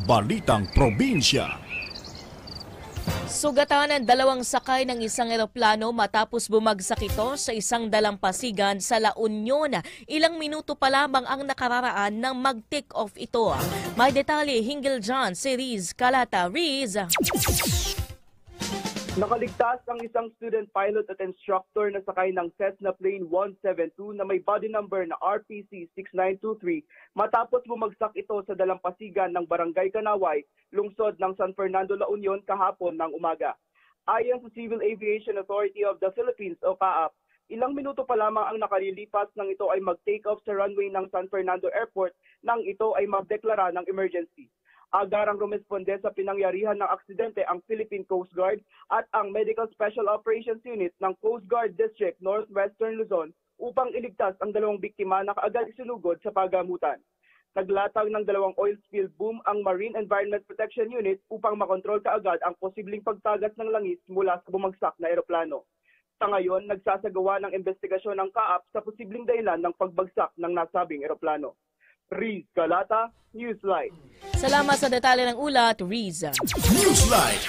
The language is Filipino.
Balitang Probinsya. Sugatan ng dalawang sakay ng isang eroplano matapos bumagsak ito sa isang dalampasigan sa La Union. Ilang minuto pa lamang ang nakararaan nang mag-take off ito. May detalye hinggil dyan si Riz Calata. Riz. Nakaligtas ang isang student pilot at instructor na sakay ng Cessna Plane 172 na may body number na RPC 6923 matapos bumagsak ito sa dalampasigan ng Barangay Kanaway, lungsod ng San Fernando, La Union kahapon ng umaga. Ayon sa Civil Aviation Authority of the Philippines o CAAP, ilang minuto pa lamang ang nakalilipas nang ito ay mag-take off sa runway ng San Fernando Airport nang ito ay magdeklara ng emergency. Agarang rumesponde sa pinangyarihan ng aksidente ang Philippine Coast Guard at ang Medical Special Operations Unit ng Coast Guard District Northwestern Luzon upang iligtas ang dalawang biktima na kaagad isinugod sa pagamutan. Naglatag ng dalawang oil spill boom ang Marine Environment Protection Unit upang makontrol kaagad ang posibleng pagtagas ng langis mula sa bumagsak na eroplano. Sa ngayon, nagsasagawa ng investigasyon ng CAAP sa posibleng dahilan ng pagbagsak ng nasabing eroplano. Riz Calata, Newsline. Salamat sa detalye ng ulat, Riz. Newsline.